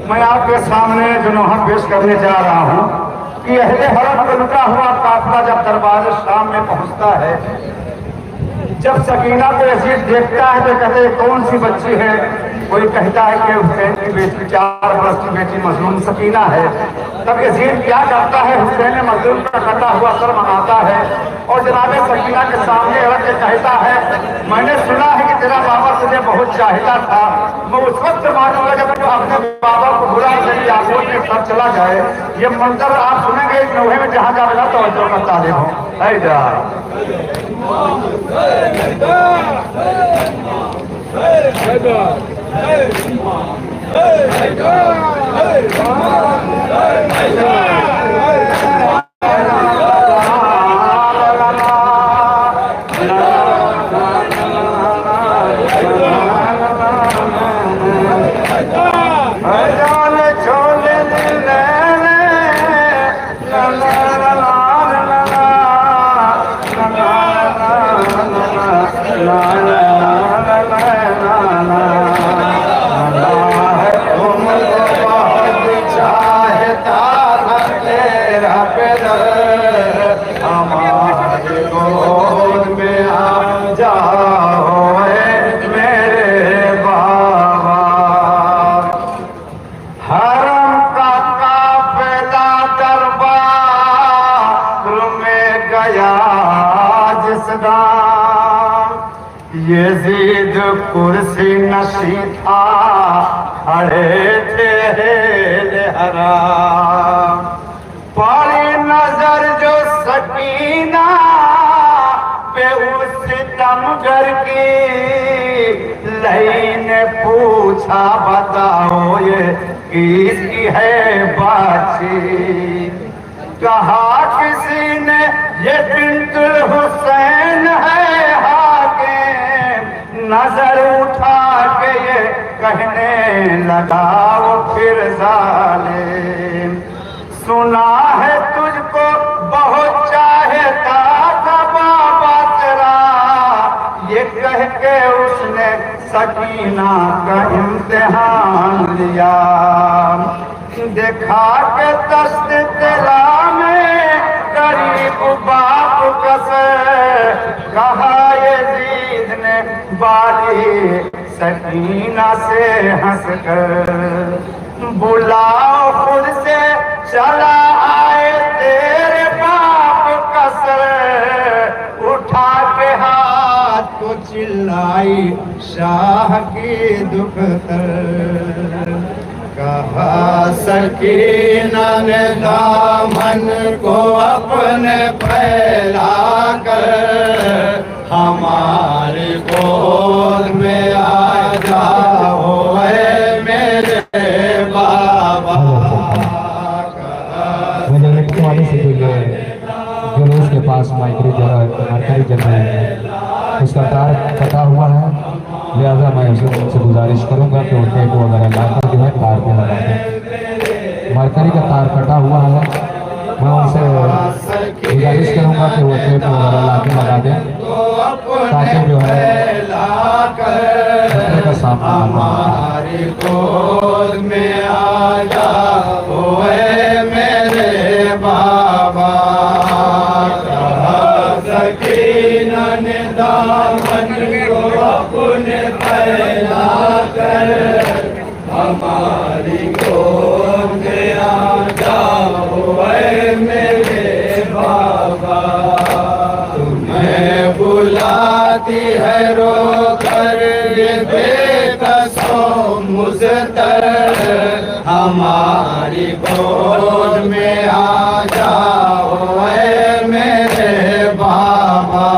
मैं आपके सामने जो नोहा पेश करने जा रहा हूँ कि अहले हरम का लुटा हुआ काफिला जब दरबार शाम में पहुंचता है, जब सकीना को यजीद देखता है तो कहते कौन सी बच्ची है? कोई कहता है कि हुसैन की बेटी 4 वर्ष की बेटी मजलूम सकीना है। तब यजीद क्या करता है? हुसैन मजलूम का कटा हुआ सर मंगाता है और जनाब सकीना के सामने रख के कहता है, मैंने सुना है कि तेरा बाबा तुझे बहुत चाहता था। मैं उस वक्त मालूम लगा जब अपने बाबा को बुला कर याकूब के साथ चला जाए। ये मंजर आप सुनेंगे इस नौहे में जहाँ जा मिला तो करता दे यजीद कुर्सी नशी था, खड़े थे हराम। पड़ी नजर जो सकीना पे उस सितमगर की, लई ने पूछा बताओ ये किसकी है बाची? कहा किसी ने ये बिंतुल हुसैन है। नजर उठा के ये कहने लगा वो फिर जालिम, सुना है तुझको बहुत चाहता था बाबा तेरा। ये कह के उसने सकीना का इम्तिहान लिया। देखा के दस्त तेरा में गरीब बाप कसे, कहा यजीद ने बाली सकीना से हंस कर, बुलाओ खुद से चला आए तेरे बाप कसर। उठा के हाथ को चिल्लाई शाह की दुख्तर, कहा सकीना ने दामन को अपने फैला कर, हमारे गोद में आ जाओ मेरे बाबा। जुलूस के पास माइक्रो मरकरी जल रहे हैं, उसका तार कटा हुआ है, लिहाजा मैं उनसे गुजारिश करूंगा कि उन टेप वगैरह लाकर जो है तार पे लगा दें। मरकरी का तार कटा हुआ है, मैं उनसे गुजारिश करूंगा कि वो टेप वगैरह ला के लगा दें ताकि जो है का सामना हमारी गोद में आ जाओ मेरे बाबा। सकीना ने दामन को अपने फैला कर, हमारी गोद में आ जाओ मेरे बाबा। तुम्हें बुलाती है रो कर ये बेकसो मुज़तर, हमारी गोद में आ जाओ मेरे बाबा।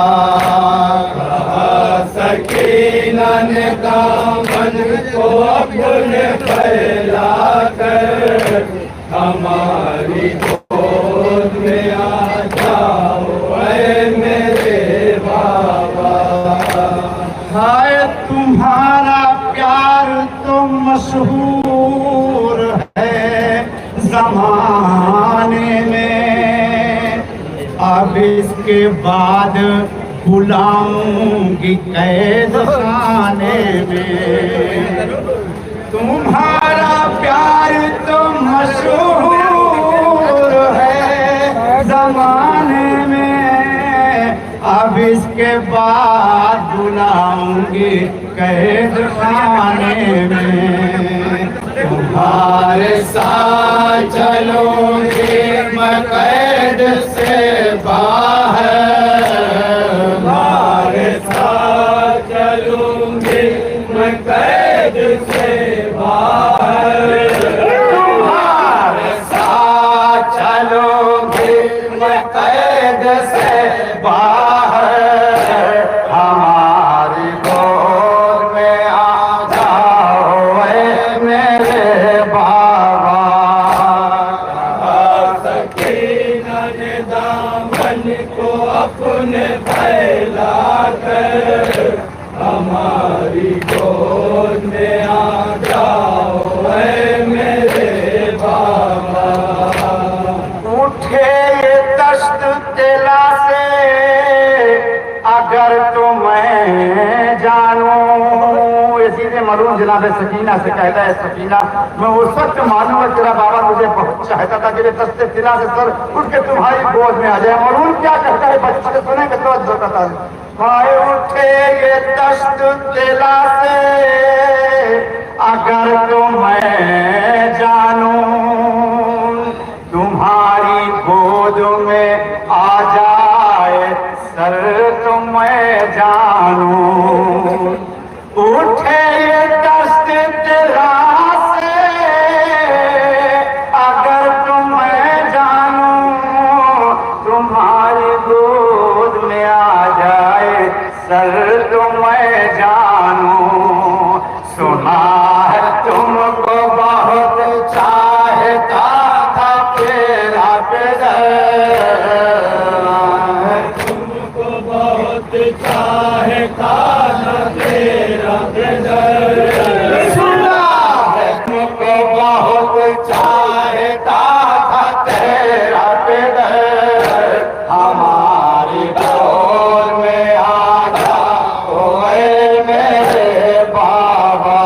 सकीना ने दामन को अपने फैला कर, हमारी गोद में आ जाओ मेरे बाबा। हाय तुम्हारा प्यार तो मशहूर है जमाने में, अब इसके बाद बुलाऊंगी कैद खाने में। तुम्हारा अब इसके बाद बुलाऊंगी कैद खाने में, तुम्हारे साथ चलूंगी मैं कैद से बाहर, तुम्हारे साथ चलूंगी मैं कैद से बाहर, तुम्हारे साथ चलूंगी मैं कैद से बाहर, हमारी गोद में आ जाओ ऐ मेरे बाबा। सकीना ने दामन को अपने फैला कर, हमारी गोद में आ जाओ ऐ मेरे बाबा। उठे ये दश्त तेला से अगर तो मैं जानूं, ये सीधे मरूम जनाब सकीना से कहता है, सकीना मैं उस वक्त मानूंगा तेरा बाबा मुझे बहुत चाहता था कि ये दश्त तेला से सर उठ के तुम्हारी गोद में आ जाए। मरूम क्या कहता है बच्चे सुनेंगे तो अच्छा था। हाय उठे ये दश्त तेला से अगर तो मैं जानूं, तुम्हारी गोद में आ जाए सर तो मैं जानूं। उठे ये दश्त तेला से अगर तो मैं जानूं, तुम्हारी गोद में आ जाए सर तो मैं जानूं। सुना है तुमको बहुत चाहता था तेरा बेदर, तुमको बहुत चाहता था तेरा बेदर, सुना है तुमको बहुत चाहता था तेरा बेदर, हमारी गोद में आ जाओ ऐ मेरे बाबा।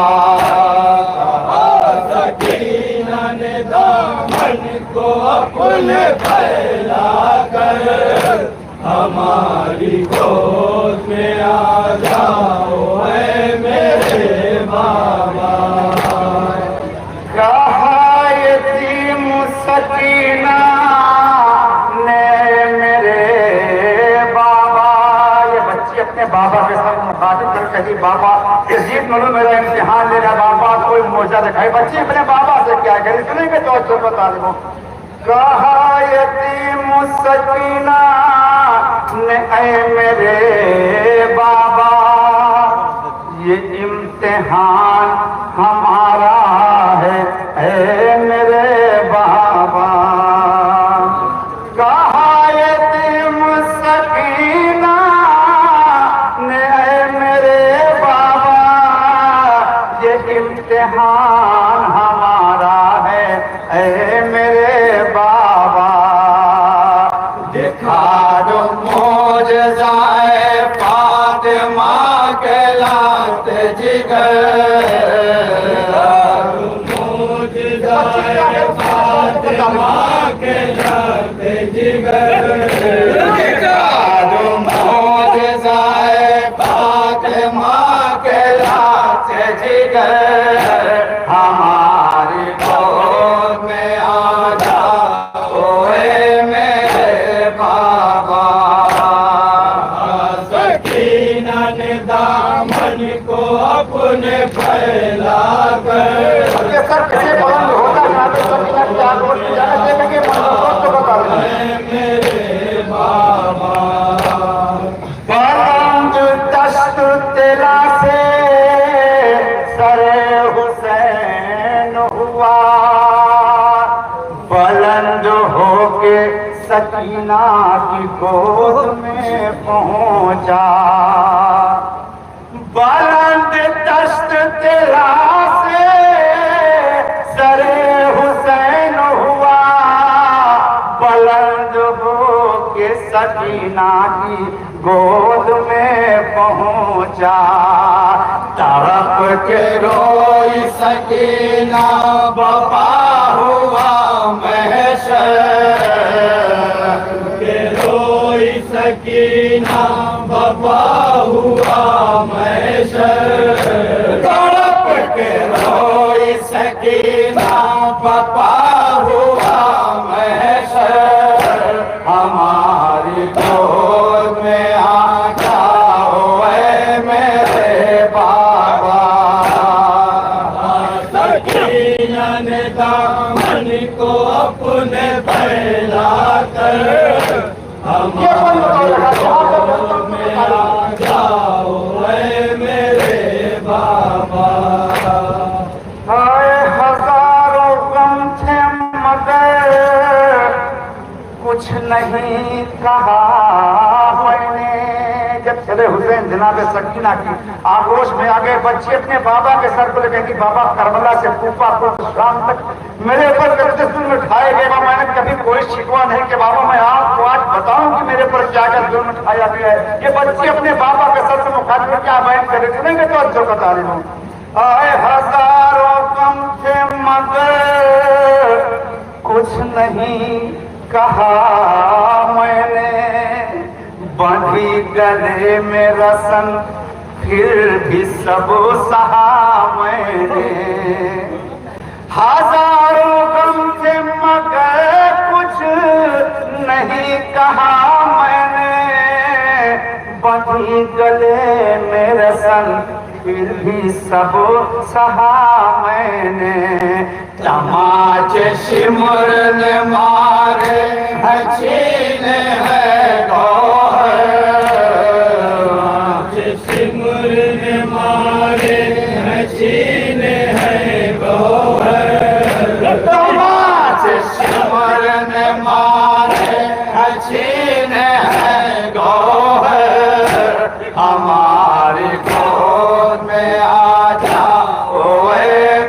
सकीना ने दामन को अपने फैला कर, हमारी गोद में आ जाओ ऐ मेरे बाबा। कहा यतीम सकीना ने मेरे बाबा, ये बच्ची अपने बाबा के साथ मुखातिब कर कही बाबा यजीद मनु मेरा इम्तिहान लेना, बाबा कोई मोजा दिखाई। बच्ची अपने बाबा से क्या कही सुनेंगे तो अच्छे बता दो। कहा यतीम सकीना ने ऐ मेरे बाबा, ये इम्तिहान हमारा है ऐ मेरे बाबा। कहा यतीम सकीना ने ऐ मेरे बाबा, ये इम्तिहान हमारा है ऐ मेरे बाबा। दिखा दो मोजज़ाए फातिमा के लाते जिगर, मोजज़ाए फातिमा के लाते जिगर, दिखा दो मोजज़ाए फातिमा के लाते जिगर, हमारी गोद में आ जाओ ऐ मेरे बाबा। सकीना ने दामन को अपने फैला कर, सर कैसे बुलंद होता जाते सकीना की आग और जाने देखेंगे तो बता दें मेरे बाबा। बुलंद दश्त तेला से सरे हुसैन हुआ, बुलंद होके सकीना की गोद में पहुंचा। बुलंद दश्त तेला से सरे हुसैन हुआ, बुलंद होके सकीना की गोद में पहुंचा। तड़प के रोई सकीना बपा हुआ महशर, के रोई सकीना सकीना पपा हुआ महशर, हमारी गोद में आ जाओ ऐ मेरे बाबा। सकीना ने दामन को अपने फैला कर, हमारी गोद में आ जाओ ऐ मेरे बाबा। हाय हजारों गम थे मगर कुछ नहीं कहा मैंने। जब चले हुसैन जनाब सकीना की आगोश में आ गए, बच्चे अपने बाबा के सर को लेकर कि बाबा करबला से कूफा को शाम तक मेरे ऊपर करते जुल्म उठाए गए। मैंने कभी कोई शिकवा नहीं कि बाबा मैं आपको आज बताऊं कि मेरे ऊपर क्या क्या जुल्म उठाया गया है। ये बच्चे अपने बाबा के सर से मुखातिब क्या बयान करे, सुनेंगे तो अच्छो बता रही हूँ। आए हजारों कम थे मगर कुछ नहीं कहा मैंने, बंधी गले में रसन फिर भी सब सहा मैंने। हजारों गम थे मगर कुछ नहीं कहा मैंने, बंधी गले में रसन फिर भी सब सहा मैंने। तमाचे सिमर ने मारे है छीने है गौहर, सिमर ने मारे है छीने है गौहर। तमाचे सिमर ने मारे है छीने है गौहर, हमारी गोद में आ जाओ ऐ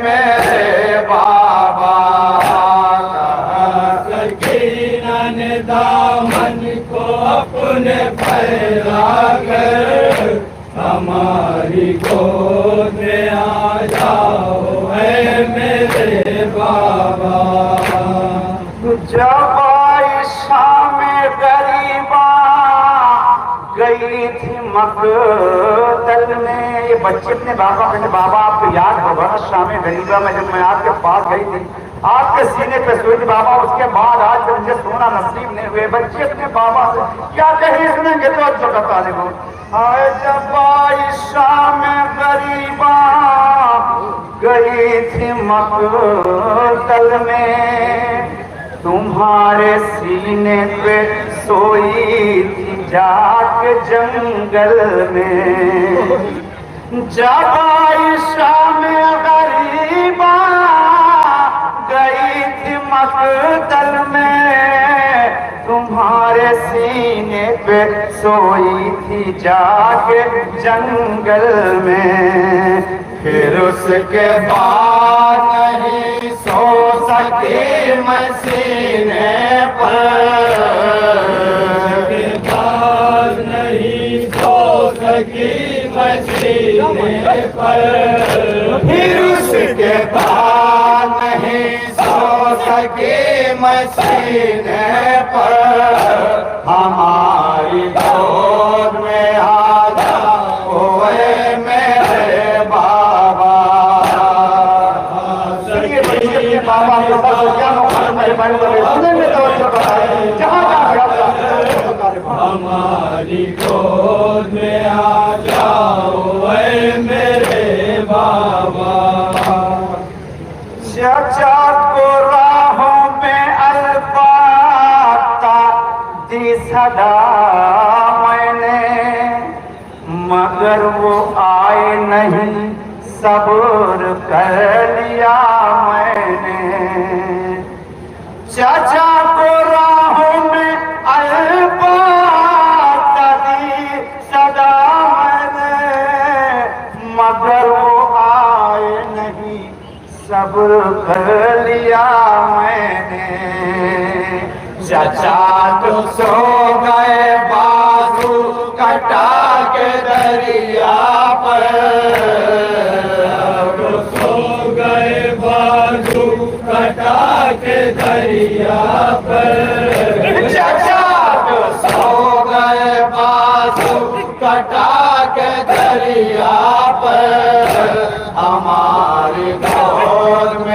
मेरे बाबा। सकीना ने दामन को अपने फैला कर, हमारी गोद में आ जाओ ऐ मेरे बाबा। जब आयशा में गरीबा गई थी मकतल में, ये बच्चे अपने बाबा कहते बाबा आपको याद होगा ना शाम गरीबा में जब मैं आपके पास गई थी, आपके सीने पे सोई थी बाबा, उसके बाद आज जब मुझे सोना नसीब नहीं हुए। बच्चे अपने बाबा से क्या कहे सुनेंगे तो अच्छा बता देगा। हाय जब आयशा में गरीबा गई थी मकतल में, तुम्हारे सीने पे सोई थी जाके जंगल में। जब आयशा में गरीबा गई थी मकतल में, तुम्हारे सीने पे सोई थी जाके जंगल में। फिर उसके बाद नहीं सो सकी मैं सीने पर, उसके बाद नहीं सो सकी मैं सीने पर। फिर उसके बाद नहीं सो सकी मैं सीने पर, हमारी गोद में आ जाओ ऐ मेरे बाबा। बाबा के साथ क्या मेहरबानी सुनेंगे तो अच्छा बताएं, जहाँ हमारी गोद में आ जाओ ऐ मेरे बाबा। चाचा को राहों में अलबाता दी सदा मैंने, मगर वो आए नहीं सब्र कर लिया मैंने। चाचा को राहों में अलबाता दी सदा मैंने, मगर वो आए नहीं सब्र कर लिया मैंने। चाचा तो सो गए बाजू कटा के दरिया पर, तो सो गए बाजू कटा के दरिया पर। चाचा तो सो गए बाजू कटा के दरिया पर, हमारी गोद में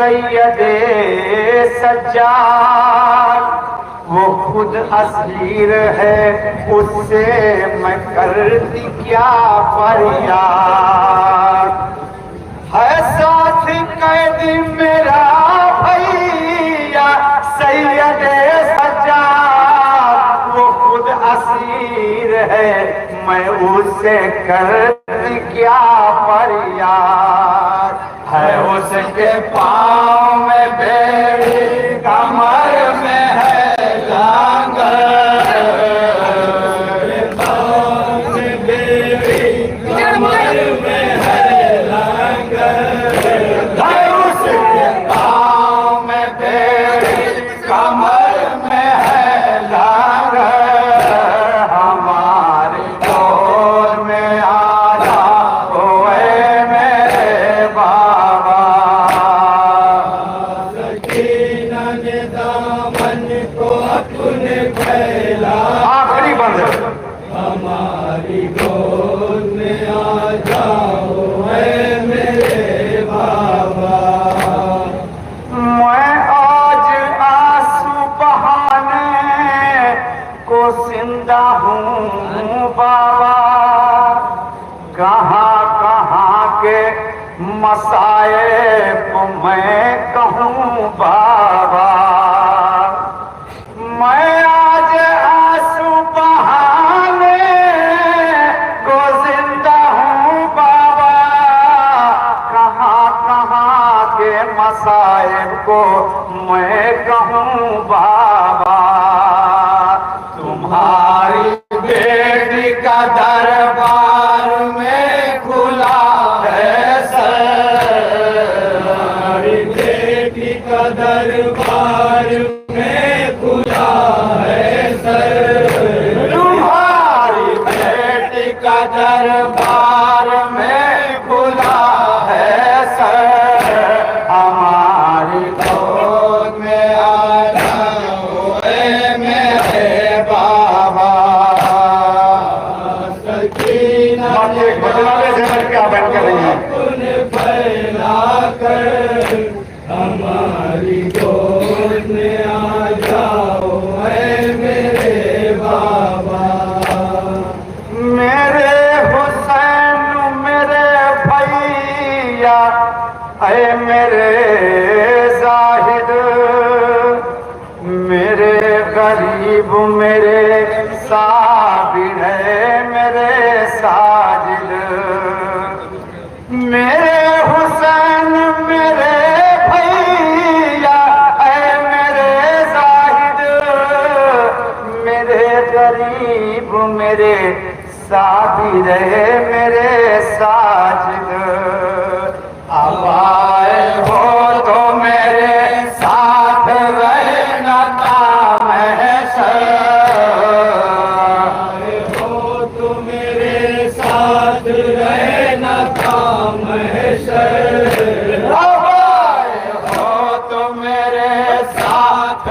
सैयदे सज्जाद वो खुद असीर है, उससे मैं करती क्या फरियाद। है साथ कैदी मेरा भैया सैयदे सज्जाद वो खुद असीर है, मैं उससे करती क्या फरियाद। है उसके पाँव में बेड़ी कमर में है लांगर, कमर में है लांगर। है उसके पाँव में बेड़ी कमर में है लांगर। हमारी गोद में आजा ओए मेरे बाबा। सकीना ने दामन को अपने फैला, आखिरी बंद। हमारी गोद में आ जाओ ऐ मेरे बाबा। मैं आज आंसू बहाने को जिंदा हूँ बाबा। कहाँ कहाँ के मसाइब मैं कहूँ बाबा। मैं आज आंसू बहाने को जिंदा हूँ बाबा। कहाँ कहाँ के मसाइब को मैं कहूँ बाबा। तुम्हारी बेटी का दरबार में खुला है सर। तुम्हारी बेटी का दरबार में खुला है सर। तुम्हारी बेटी का दरबार में खुला है सर। हमारी गोद में आ जाओ ऐ मेरे बाबा। सकीना ने क्या बन कर रही है फैला कर हमारी गोद में आ जाओ ऐ मेरे बाबा। मेरे हुसैन मेरे भैया ऐ मेरे जाहिद, मेरे गरीब मेरे साबिर है मेरे साजिद। मेरे हुसैन मेरे भैया ऐ मेरे जाहिद, मेरे गरीब मेरे साबिर है मेरे साजिद। अब आए हो तो मेरे साथ रहना काम है सर। आए हो तो मेरे साथ रहना काम है सर। अब आए हो तो मेरे साथ